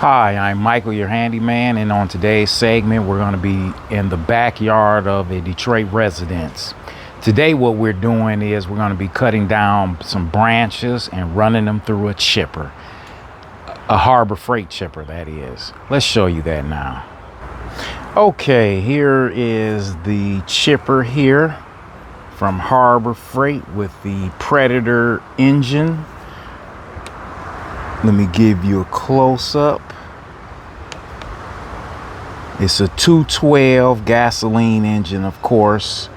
Hi, I'm Michael, your handyman, and on today's segment, we're going to be in the backyard of a Detroit residence. Today, what we're doing is we're going to be cutting down some branches and running them through a chipper, a Harbor Freight chipper, that is. Let's show you that now. Okay, here is the chipper here from Harbor Freight with the Predator engine. Let me give you a close-up. It's a 212 gasoline engine, of course,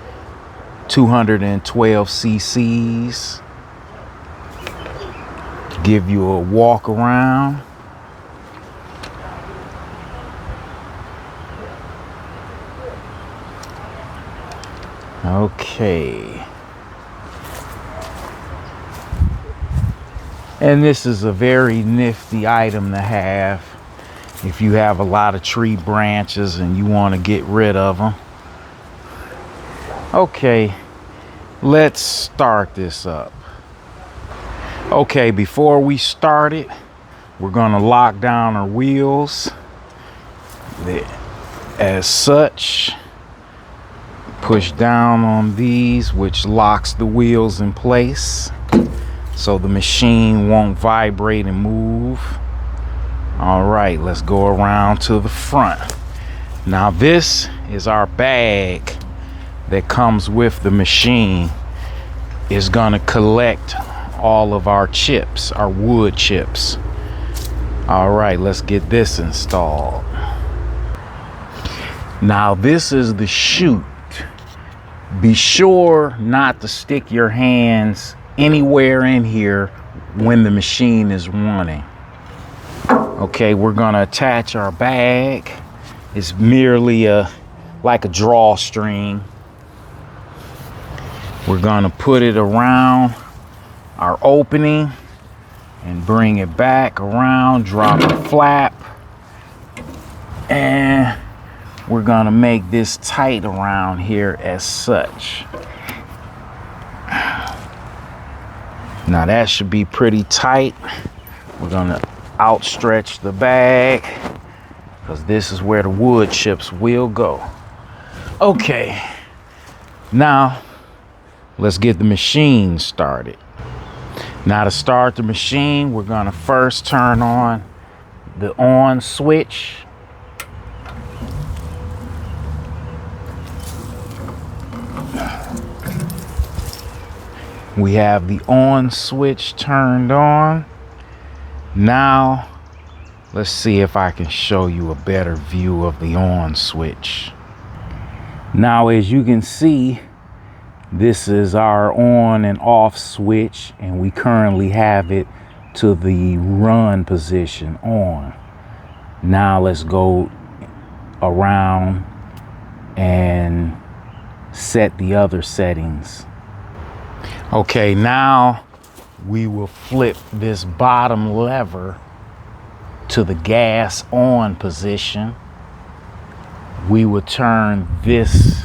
212 cc's. Give you a walk around. Okay. And this is a very nifty item to have if you have a lot of tree branches and you want to get rid of them. Okay, let's start this up. Okay, before we start it, we're going to lock down our wheels as such. Push down on these, which locks the wheels in place so the machine won't vibrate and move. All right, let's go around to the front. Now this is our bag that comes with the machine. It's gonna collect all of our chips, our wood chips. All right, let's get this installed. Now this is the chute. Be sure not to stick your hands anywhere in here when the machine is running. Okay, we're gonna attach our bag. It's merely like a drawstring. We're gonna put it around our opening and bring it back around, drop a flap, and we're gonna make this tight around here as such. Now that should be pretty tight. We're gonna outstretch the bag because this is where the wood chips will go. Okay, now let's get the machine started. Now to start the machine, we're gonna first turn on the on switch. We have the on switch turned on. Now, let's see if I can show you a better view of the on switch. Now, as you can see, this is our on and off switch, and we currently have it to the run position on. Now, let's go around and set the other settings. Okay, now we will flip this bottom lever to the gas on position. We will turn this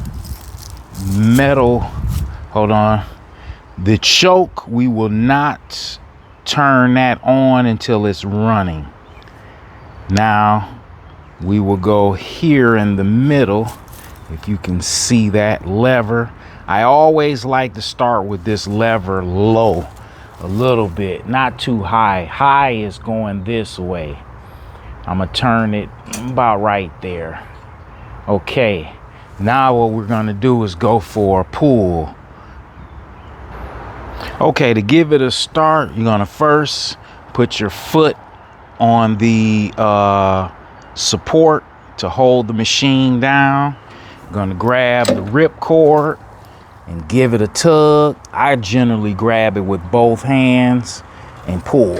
metal, hold on, the choke, we will not turn that on until it's running. Now we will go here in the middle, if you can see that lever. I always like to start with this lever low a little bit, not too high. High is going this way. I'm gonna turn it about right there. Okay, now what we're gonna do is go for a pull. Okay, to give it a start, you're gonna first put your foot on the support to hold the machine down. You're gonna grab the ripcord and give it a tug. I generally grab it with both hands and pull.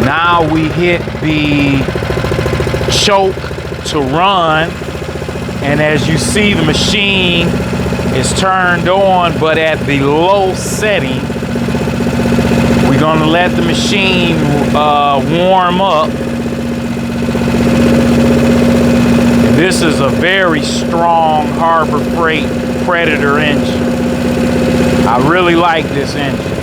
Now we hit the choke to run, and as you see, the machine is turned on, but at the low setting. We're gonna let the machine warm up. This is a very strong Harbor Freight Predator engine. I really like this engine.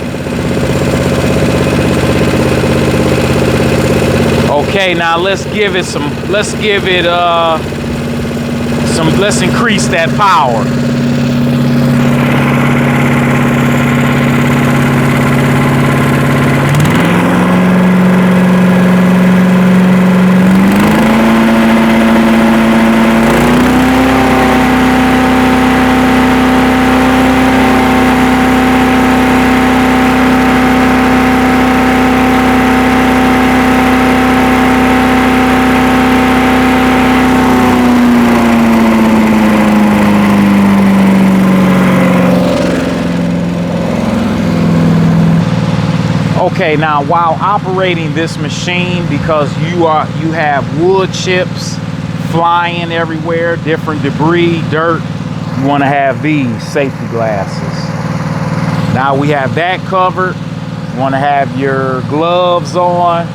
Okay, now let's increase that power. Okay, now while operating this machine, because you have wood chips flying everywhere, different debris, dirt, you want to have these safety glasses. Now we have that covered. You want to have your gloves on.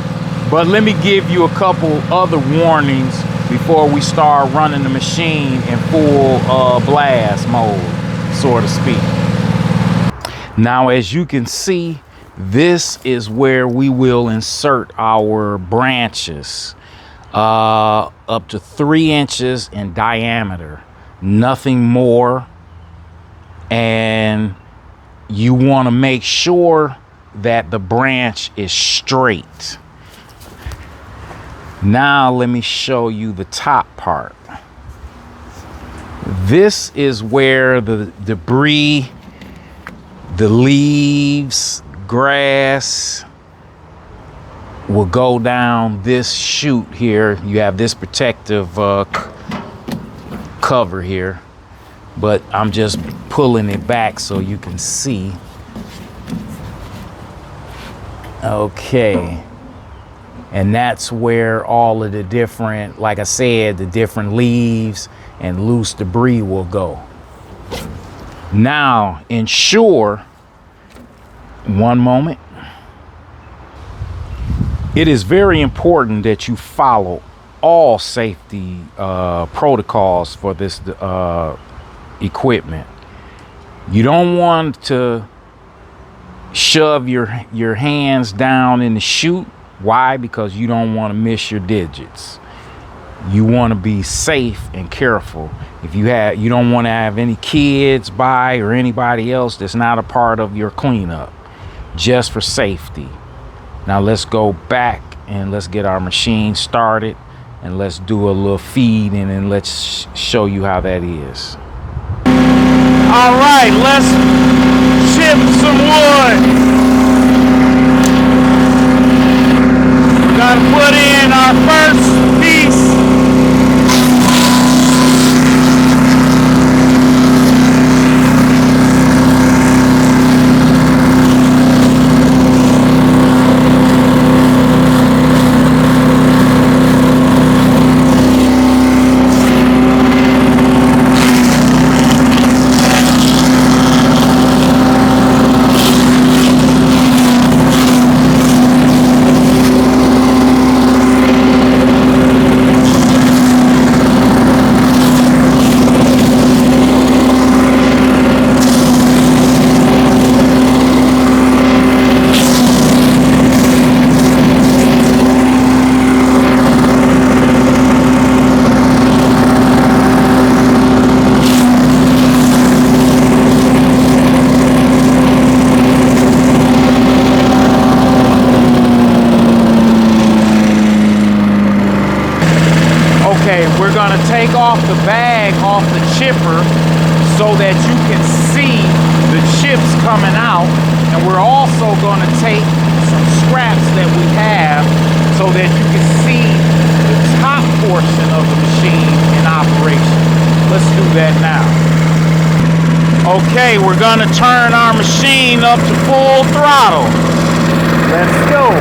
But let me give you a couple other warnings before we start running the machine in full blast mode, so to speak. Now, as you can see, this is where we will insert our branches, up to 3 inches in diameter, nothing more. And you want to make sure that the branch is straight. Now let me show you the top part. This is where the debris, the leaves, grass will go down this chute here. You have this protective cover here, but I'm just pulling it back so you can see. Okay, and that's where all of the different, like I said, the different leaves and loose debris will go. Now ensure, one moment. It is very important that you follow all safety protocols for this equipment. You don't want to shove your hands down in the chute. Why? Because you don't want to miss your digits. You want to be safe and careful. If you don't want to have any kids by or anybody else that's not a part of your cleanup, just for safety. Now let's go back and let's get our machine started, and let's do a little feed, and then let's show you how that is. All right, let's chip some wood. We gotta put in our first piece. We're going to take off the bag off the chipper so that you can see the chips coming out. And we're also going to take some scraps that we have so that you can see the top portion of the machine in operation. Let's do that now. Okay, we're going to turn our machine up to full throttle. Let's go.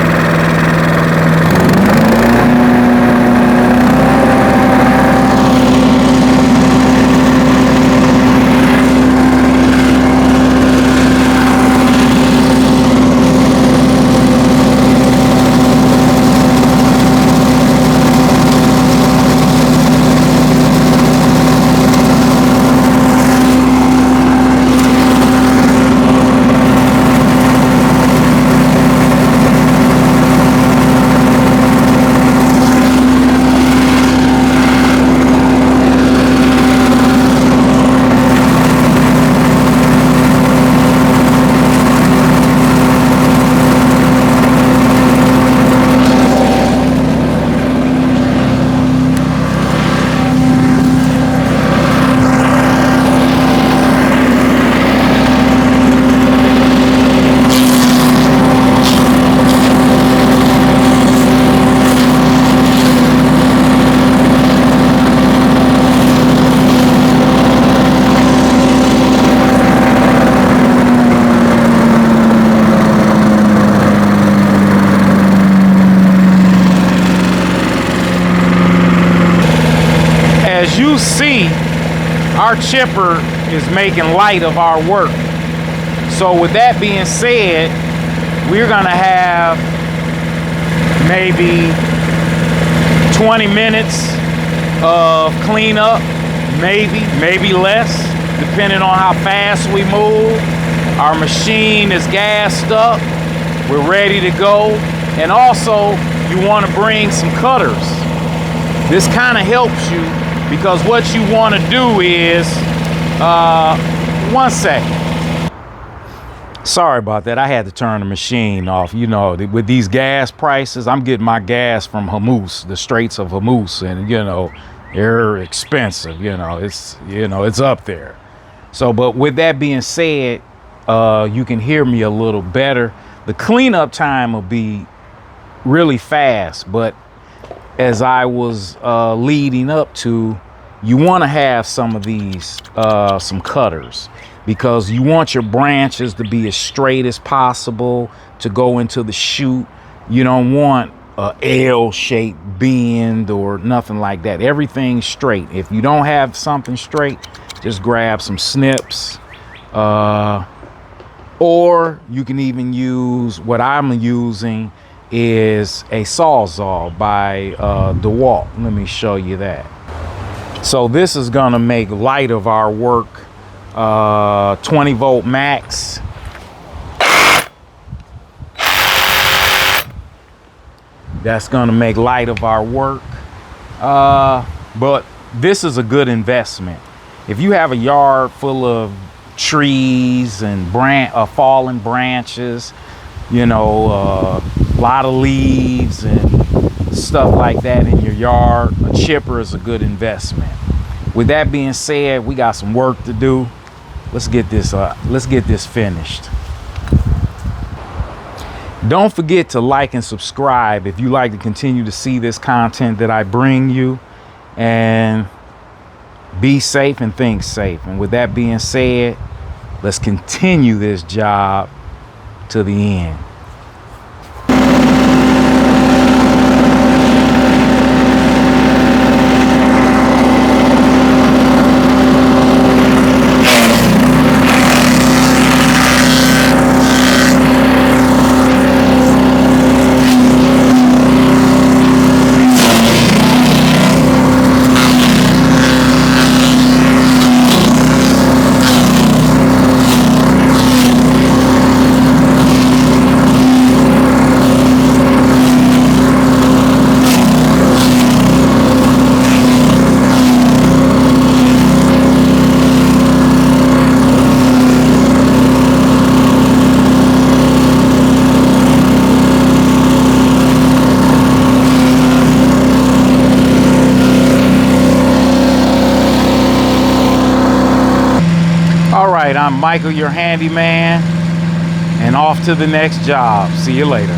as you see, our chipper is making light of our work. So with that being said, we're gonna have maybe 20 minutes of cleanup, maybe less, depending on how fast we move. Our machine is gassed up, we're ready to go. And also, you want to bring some cutters. This kind of helps you, because what you want to do is, 1 second. Sorry about that, I had to turn the machine off. You know, with these gas prices, I'm getting my gas from Hormuz, the Straits of Hormuz, and you know, they're expensive. You know, it's up there. So, but with that being said, you can hear me a little better. The cleanup time will be really fast, but as I was leading up to, you want to have some of these, some cutters, because you want your branches to be as straight as possible to go into the chute. You don't want a L-shaped bend or nothing like that. Everything's straight. If you don't have something straight, just grab some snips, or you can even use, what I'm using is a Sawzall by DeWalt. Let me show you that. So this is gonna make light of our work. 20 volt max. That's gonna make light of our work. But this is a good investment. If you have a yard full of trees and fallen branches, you know, a lot of leaves and stuff like that in your yard, a chipper is a good investment. With that being said, we got some work to do. Let's get this finished. Don't forget to like and subscribe if you like to continue to see this content that I bring you. And be safe and think safe. And with that being said, let's continue this job to the end. All right, I'm Michael, your handyman, and off to the next job. See you later.